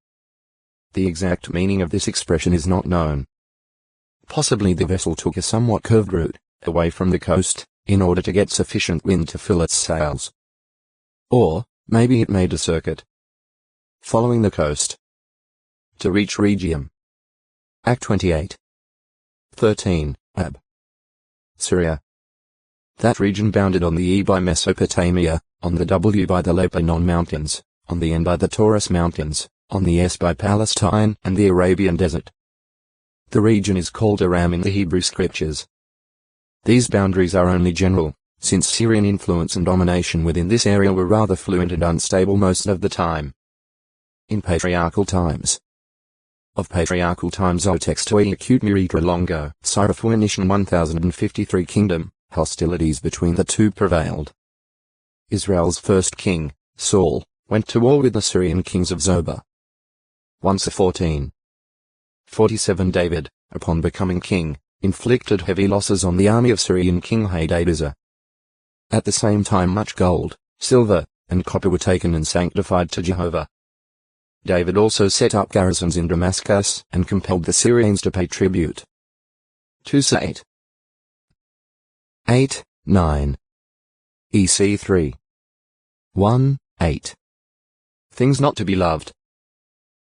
The exact meaning of this expression is not known. Possibly the vessel took a somewhat curved route, away from the coast, in order to get sufficient wind to fill its sails. Or, maybe it made a circuit, following the coast, to reach Rhegium. Act 28. 13. Ab. Syria. That region bounded on the E by Mesopotamia, on the W by the Lebanon Mountains, on the N by the Taurus Mountains, on the S by Palestine and the Arabian Desert. The region is called Aram in the Hebrew Scriptures. These boundaries are only general, since Syrian influence and domination within this area were rather fluent and unstable most of the time. In patriarchal times. Of patriarchal times O textoi acute miritra longo, Syrophoenician 1053 kingdom, hostilities between the two prevailed. Israel's first king, Saul, went to war with the Syrian kings of Zobah. 1 14. 47 David, upon becoming king, inflicted heavy losses on the army of Syrian king Hadadezer. At the same time much gold, silver, and copper were taken and sanctified to Jehovah. David also set up garrisons in Damascus and compelled the Syrians to pay tribute. 2 8. 8, 9. EC 3. 1, 8. Things not to be loved.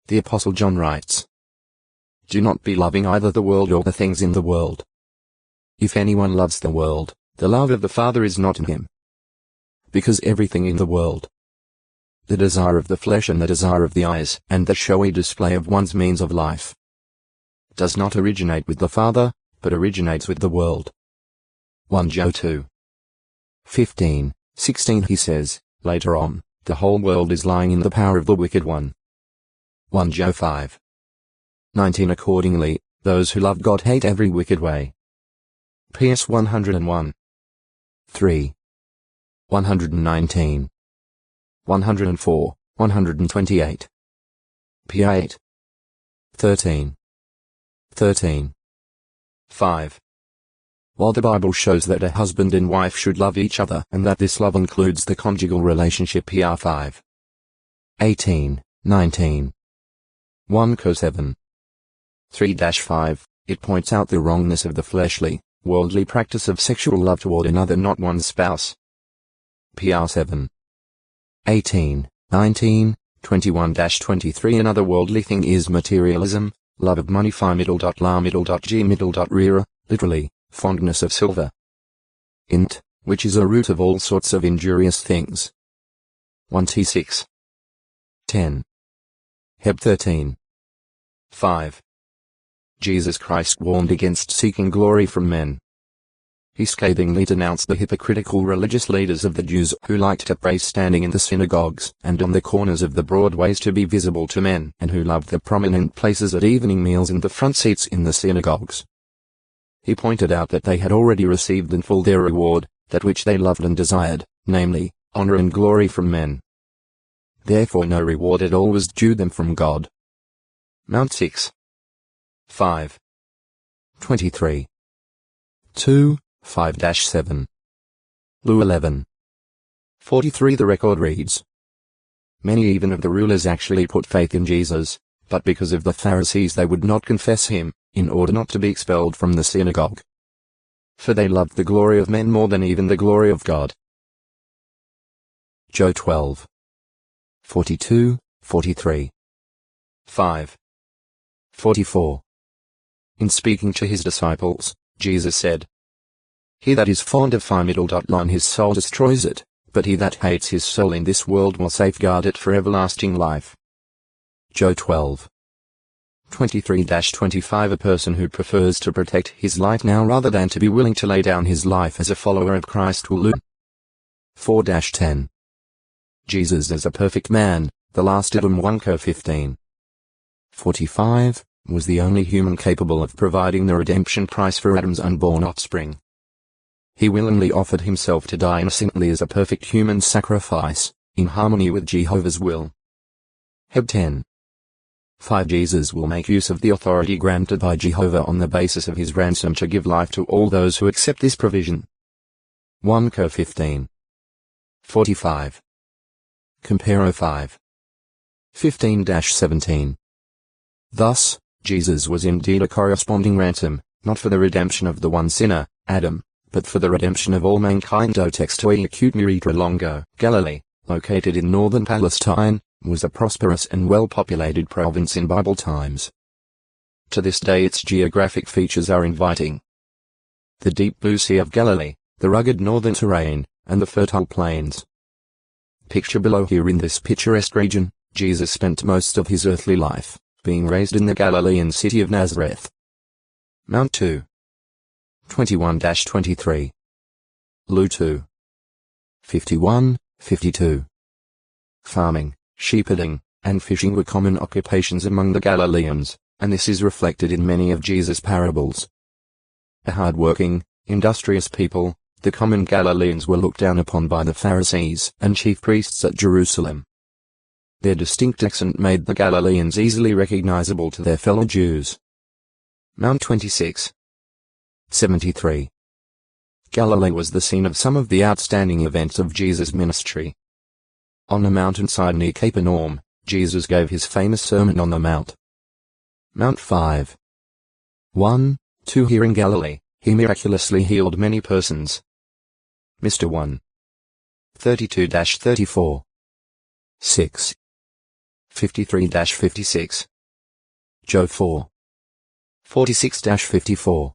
The Apostle John writes, "Do not be loving either the world or the things in the world. If anyone loves the world, the love of the Father is not in him. Because everything in the world, the desire of the flesh and the desire of the eyes and the showy display of one's means of life, does not originate with the Father, but originates with the world." 1 John 2. 15, 16 He says, later on, the whole world is lying in the power of the wicked one. 1 John 5. 19 Accordingly, those who love God hate every wicked way. PS 101. 3. 119. 104, 128. P8. 13. 13. 5. While the Bible shows that a husband and wife should love each other and that this love includes the conjugal relationship PR 5. 18, 19. 1 Co 7. 3-5, it points out the wrongness of the fleshly, worldly practice of sexual love toward another not one's spouse. PR 7. 18, 19, 21-23 Another worldly thing is materialism, love of money phi middle.g middle.rira, literally, fondness of silver. Int, which is a root of all sorts of injurious things. 1t6. 10. Heb 13. 5. Jesus Christ warned against seeking glory from men. He scathingly denounced the hypocritical religious leaders of the Jews who liked to pray standing in the synagogues and on the corners of the broad ways to be visible to men, and who loved the prominent places at evening meals and the front seats in the synagogues. He pointed out that they had already received in full their reward, that which they loved and desired, namely, honor and glory from men. Therefore no reward at all was due them from God. Mount 6. 5. 23. 2, 5-7. Lu 11. 43 The record reads, "Many even of the rulers actually put faith in Jesus, but because of the Pharisees they would not confess him, in order not to be expelled from the synagogue. For they loved the glory of men more than even the glory of God." Job 12. 42, 43. 5. 44. In speaking to his disciples, Jesus said, "He that is fond of line his soul destroys it, but he that hates his soul in this world will safeguard it for everlasting life." Job 12. 23-25 A person who prefers to protect his life now rather than to be willing to lay down his life as a follower of Christ will lose. 4-10. Jesus as a perfect man, the last Adam 1:15. 45, was the only human capable of providing the redemption price for Adam's unborn offspring. He willingly offered himself to die innocently as a perfect human sacrifice, in harmony with Jehovah's will. Heb 10. 5 Jesus will make use of the authority granted by Jehovah on the basis of his ransom to give life to all those who accept this provision. 1:15. 45. Compare 05. 15-17. Thus, Jesus was indeed a corresponding ransom, not for the redemption of the one sinner, Adam, but for the redemption of all mankind. Textoi acute miritra longo. Galilee, located in northern Palestine, was a prosperous and well-populated province in Bible times. To this day its geographic features are inviting. The deep blue Sea of Galilee, the rugged northern terrain, and the fertile plains. Picture below. Here in this picturesque region, Jesus spent most of his earthly life, being raised in the Galilean city of Nazareth. Mount 2. 21-23. Lu 2. 51-52. Farming, shepherding, and fishing were common occupations among the Galileans, and this is reflected in many of Jesus' parables. A hard-working, industrious people, the common Galileans were looked down upon by the Pharisees and chief priests at Jerusalem. Their distinct accent made the Galileans easily recognizable to their fellow Jews. Mount 26. 73. Galilee was the scene of some of the outstanding events of Jesus' ministry. On a mountainside near Capernaum, Jesus gave his famous Sermon on the Mount. Mount 5. 1, 2 Here in Galilee, he miraculously healed many persons. Mr. 1. 32-34. 6. 53-56. Job 4. 46-54.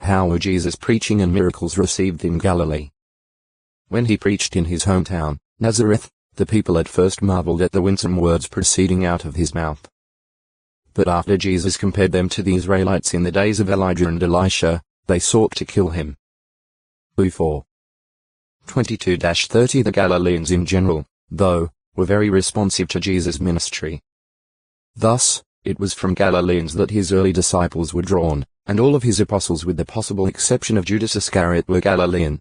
How were Jesus' preaching and miracles received in Galilee? When he preached in his hometown, Nazareth, the people at first marveled at the winsome words proceeding out of his mouth. But after Jesus compared them to the Israelites in the days of Elijah and Elisha, they sought to kill him. Luke 4. 22-30 The Galileans in general, though, were very responsive to Jesus' ministry. Thus, it was from Galileans that his early disciples were drawn, and all of his apostles with the possible exception of Judas Iscariot were Galilean.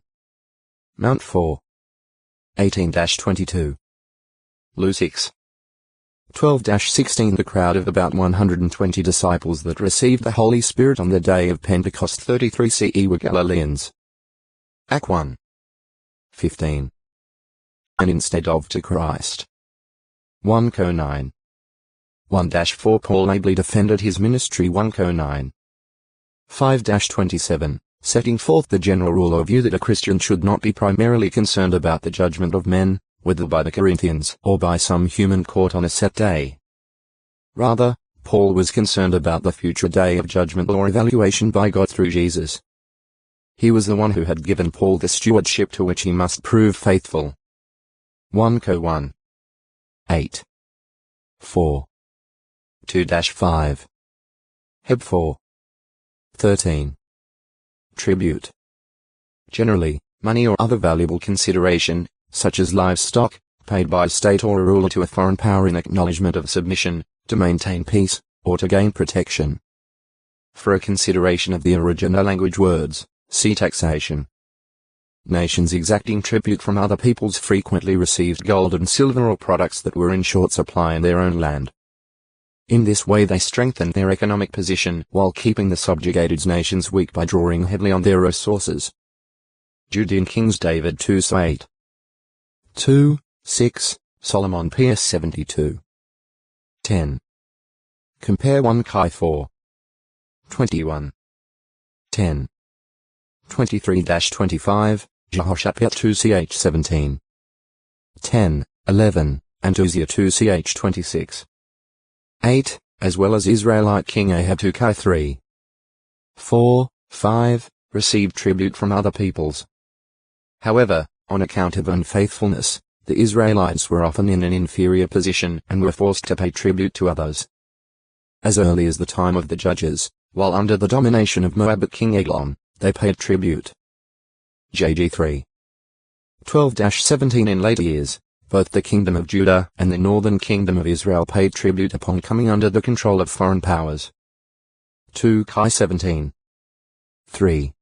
Mount 4. 18-22. Luke 6. 12-16 The crowd of about 120 disciples that received the Holy Spirit on the day of Pentecost 33 CE were Galileans. Act 1. 15. And instead of to Christ. 1:9. 1-4 Paul ably defended his ministry 1:9. 5-27, setting forth the general rule or view that a Christian should not be primarily concerned about the judgment of men, whether by the Corinthians or by some human court on a set day. Rather, Paul was concerned about the future day of judgment or evaluation by God through Jesus. He was the one who had given Paul the stewardship to which he must prove faithful. 1:1. 8. 4. 2-5. Heb 4. 13. Tribute. Generally, money or other valuable consideration, such as livestock, paid by a state or a ruler to a foreign power in acknowledgement of submission, to maintain peace, or to gain protection. For a consideration of the original language words, see taxation. Nations exacting tribute from other peoples frequently received gold and silver or products that were in short supply in their own land. In this way they strengthened their economic position while keeping the subjugated nations weak by drawing heavily on their resources. Judean Kings David 2:8. 2:6, Solomon PS 72. 10. Compare 1 Kai 4. 21. 10. 23-25, Jehoshaphat 2ch 17. 10, 11, and Uzziah 2ch 26. 8, as well as Israelite King Ahab to Kai 3. 4, 5, received tribute from other peoples. However, on account of unfaithfulness, the Israelites were often in an inferior position and were forced to pay tribute to others. As early as the time of the Judges, while under the domination of Moabite King Eglon, they paid tribute. JG 3. 12-17 In later years, both the Kingdom of Judah and the Northern Kingdom of Israel paid tribute upon coming under the control of foreign powers. 2 Kai 17. 3.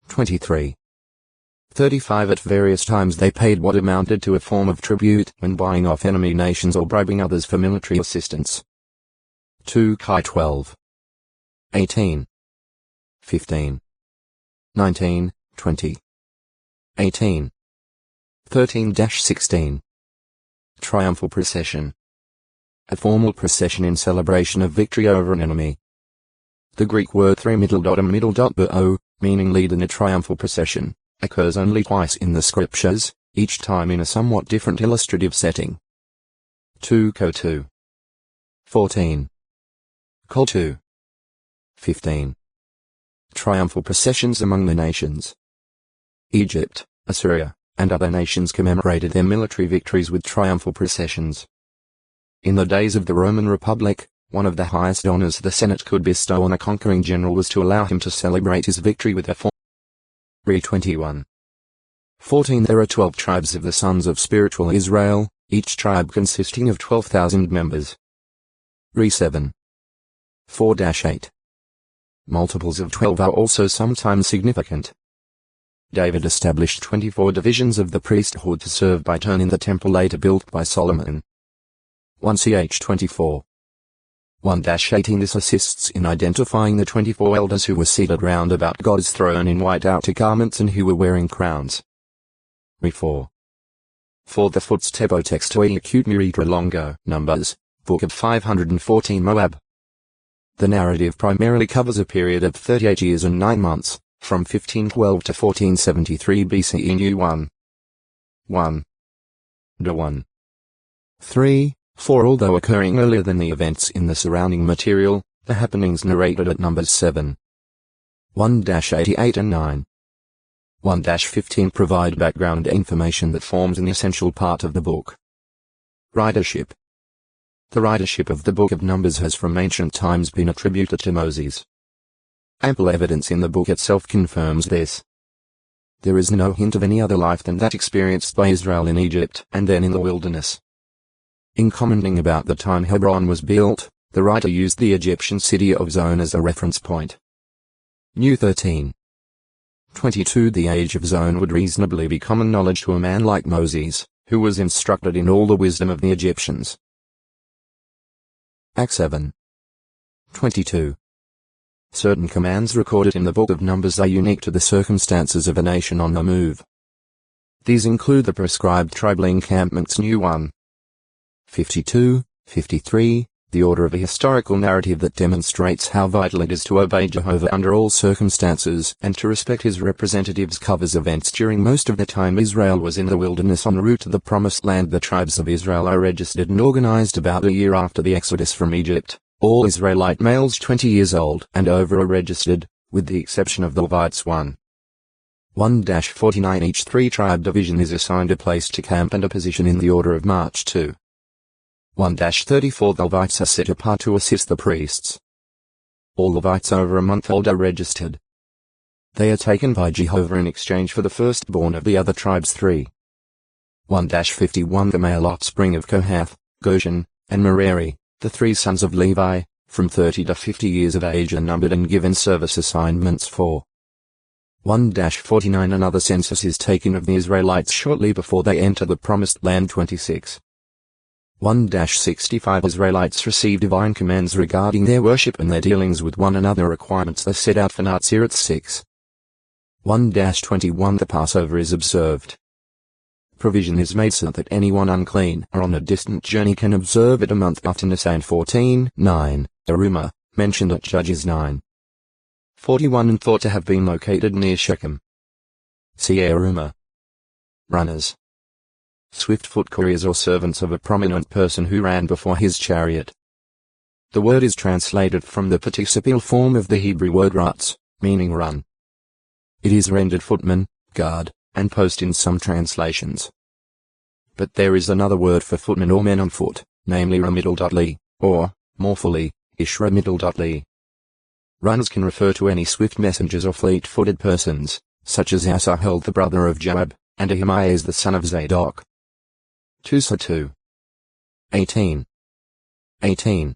23. 35 At various times they paid what amounted to a form of tribute when buying off enemy nations or bribing others for military assistance. 2 Kai 12. 18. 15. 19, 20. 18. 13-16. Triumphal procession. A formal procession in celebration of victory over an enemy. The Greek word bo, meaning lead in a triumphal procession, occurs only twice in the scriptures, each time in a somewhat different illustrative setting. 2 Co 2. 14. Col 2. 15. Triumphal processions among the nations. Egypt, Assyria, and other nations commemorated their military victories with triumphal processions. In the days of the Roman Republic, one of the highest honors the Senate could bestow on a conquering general was to allow him to celebrate his victory with a 21. 14 There are 12 tribes of the sons of spiritual Israel, each tribe consisting of 12,000 members. 7. 4-8. Multiples of 12 are also sometimes significant. David established 24 divisions of the priesthood to serve by turn in the temple later built by Solomon. 1 Ch 24. 1-18 This assists in identifying the 24 elders who were seated round about God's throne in white outer garments and who were wearing crowns. 4. For the footstep o text to acute miritra longo, Numbers, Book of 514 Moab. The narrative primarily covers a period of 38 years and 9 months, from 1512 to 1473 BCE New 1. 1. 3, 4 Although occurring earlier than the events in the surrounding material, the happenings narrated at Numbers 7. 1-88 and 9. 1-15 provide background information that forms an essential part of the book. Ridership. The ridership of the Book of Numbers has from ancient times been attributed to Moses. Ample evidence in the book itself confirms this. There is no hint of any other life than that experienced by Israel in Egypt and then in the wilderness. In commenting about the time Hebron was built, the writer used the Egyptian city of Zon as a reference point. New 13. 22 The age of Zon would reasonably be common knowledge to a man like Moses, who was instructed in all the wisdom of the Egyptians. Acts 7. 22. Certain commands recorded in the Book of Numbers are unique to the circumstances of a nation on the move. These include the prescribed tribal encampments New 1. 52, 53, the order of a historical narrative that demonstrates how vital it is to obey Jehovah under all circumstances and to respect his representatives covers events during most of the time Israel was in the wilderness en route to the Promised Land. The tribes of Israel are registered and organized about a year after the exodus from Egypt. All Israelite males 20 years old and over are registered, with the exception of the Levites 1. 1-49 Each 3-tribe division is assigned a place to camp and a position in the order of march 2. 1-34 The Levites are set apart to assist the priests. All Levites over a month old are registered. They are taken by Jehovah in exchange for the firstborn of the other tribes 3. 1-51 The male offspring of Kohath, Goshen, and Merari, the 3 sons of Levi, from 30 to 50 years of age are numbered and given service assignments 4. 1-49 Another census is taken of the Israelites shortly before they enter the Promised Land 26. 1-65 Israelites receive divine commands regarding their worship and their dealings with one another. Requirements are set out for Nazir 6. 1-21 The Passover is observed. Provision is made so that anyone unclean or on a distant journey can observe it a month after Nisan 14. 9. Aruma, mentioned at Judges 9. 41 and thought to have been located near Shechem. See Aruma. Runners. Swift foot couriers or servants of a prominent person who ran before his chariot. The word is translated from the participial form of the Hebrew word ratz, meaning run. It is rendered footman, guard, and post in some translations. But there is another word for footmen or men on foot, namely ramiddle.li, or, more fully, ishramiddle.li. Runners can refer to any swift messengers or fleet-footed persons, such as Asahel the brother of Joab, and Ahimaaz the son of Zadok. 2 Sa 2. 18. 18.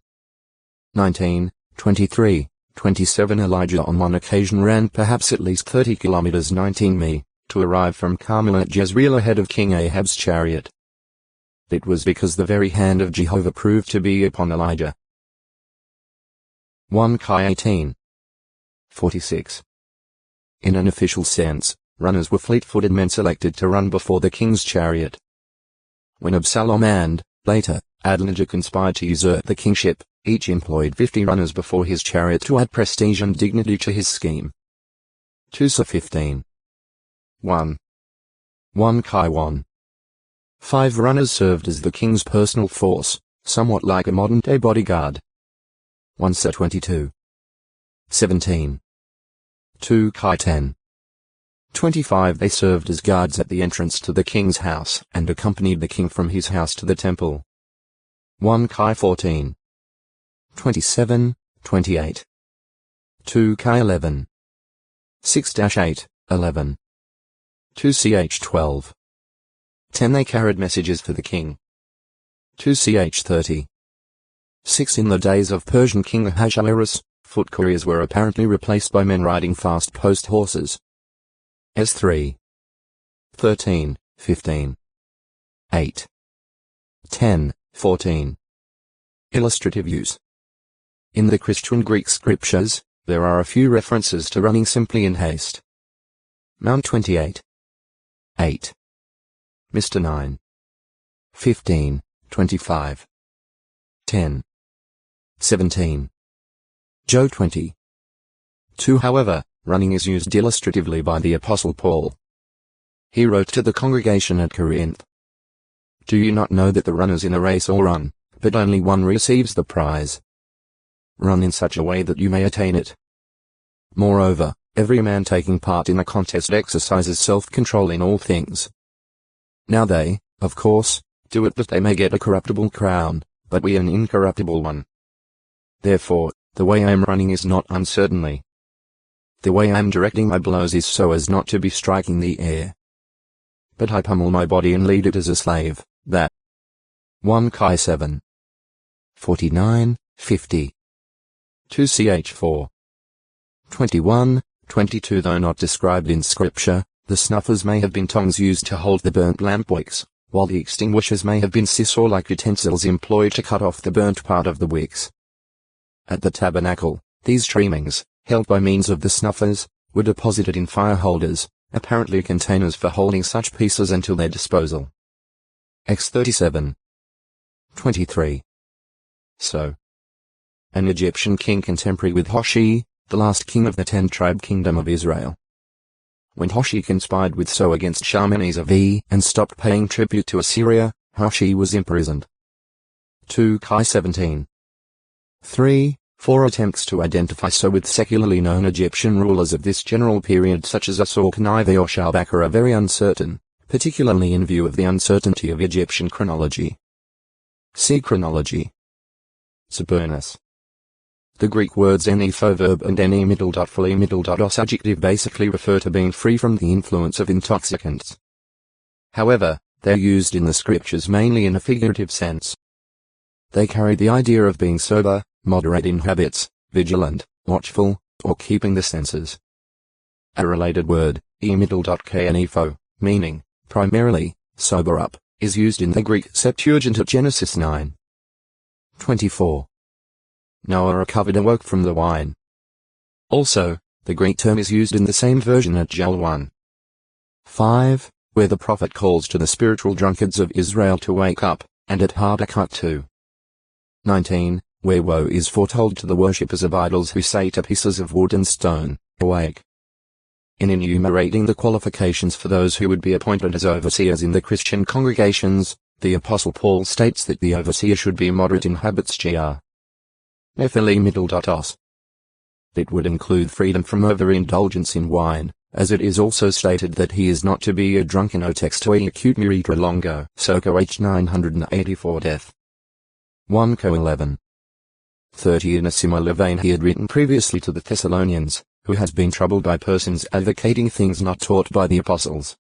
19, 23, 27 Elijah on one occasion ran perhaps at least 30 kilometers 19 mi, to arrive from Carmel at Jezreel ahead of King Ahab's chariot. It was because the very hand of Jehovah proved to be upon Elijah. 1 Kai 18. 46. In an official sense, runners were fleet-footed men selected to run before the king's chariot. When Absalom and, later, Adonijah conspired to usurp the kingship, each employed 50 runners before his chariot to add prestige and dignity to his scheme. 2 Sa 15. 1. 1 Kai 1. 5 runners served as the king's personal force, somewhat like a modern-day bodyguard. 1 Sa 22. 17. 2 Kai 10. 25 They served as guards at the entrance to the king's house and accompanied the king from his house to the temple. 1 Kai 14. 27, 28. 2 Kai 11. 6-8, 11. 2 Ch 12. 10 They carried messages for the king. 2 Ch 30. 6 In the days of Persian king Ahasuerus, foot couriers were apparently replaced by men riding fast post horses. S3. 13, 15. 8. 10, 14. Illustrative use. In the Christian Greek scriptures, there are a few references to running simply in haste. Mount 28. 8. Mr. 9. 15, 25. 10. 17. Joe 20. 2 However, running is used illustratively by the Apostle Paul. He wrote to the congregation at Corinth, "Do you not know that the runners in a race all run, but only one receives the prize? Run in such a way that you may attain it. Moreover, every man taking part in a contest exercises self-control in all things. Now they, of course, do it that they may get a corruptible crown, but we an incorruptible one. Therefore, the way I am running is not uncertainly. The way I am directing my blows is so as not to be striking the air. But I pummel my body and lead it as a slave, that." 1 Kai 7. 49, 50. 2 Ch 4. 21, 22 Though not described in scripture, the snuffers may have been tongs used to hold the burnt lamp wicks, while the extinguishers may have been scissor-like utensils employed to cut off the burnt part of the wicks. At the tabernacle, these trimmings, held by means of the snuffers, were deposited in fire holders, apparently containers for holding such pieces until their disposal. X 37. 23. So, an Egyptian king contemporary with Hoshea, the last king of the 10-tribe kingdom of Israel. When Hoshea conspired with So against Shalmaneser V and stopped paying tribute to Assyria, Hoshea was imprisoned. 2 Kai 17. 3. 4 Attempts to identify So with secularly known Egyptian rulers of this general period such as Ashur-Kanive or Sharbak are very uncertain, particularly in view of the uncertainty of Egyptian chronology. See chronology. Saburnus. The Greek words any verb and any os adjective basically refer to being free from the influence of intoxicants. However, they're used in the scriptures mainly in a figurative sense. They carry the idea of being sober, moderate in habits, vigilant, watchful, or keeping the senses. A related word, knefo, meaning, primarily, sober up, is used in the Greek Septuagint of Genesis 9. 24. Noah recovered and woke from the wine. Also, the Greek term is used in the same version at Joel 1. 5, where the prophet calls to the spiritual drunkards of Israel to wake up, and at Habakkuk 2. 19, where woe is foretold to the worshippers of idols who say to pieces of wood and stone, awake. In enumerating the qualifications for those who would be appointed as overseers in the Christian congregations, the Apostle Paul states that the overseer should be moderate in habits gr. Nephili middle.os. It would include freedom from overindulgence in wine, as it is also stated that he is not to be a drunken o textoi acute muritra longo. Soko H 984 death. 1 Co 11. 30. In a similar vein he had written previously to the Thessalonians, who has been troubled by persons advocating things not taught by the apostles,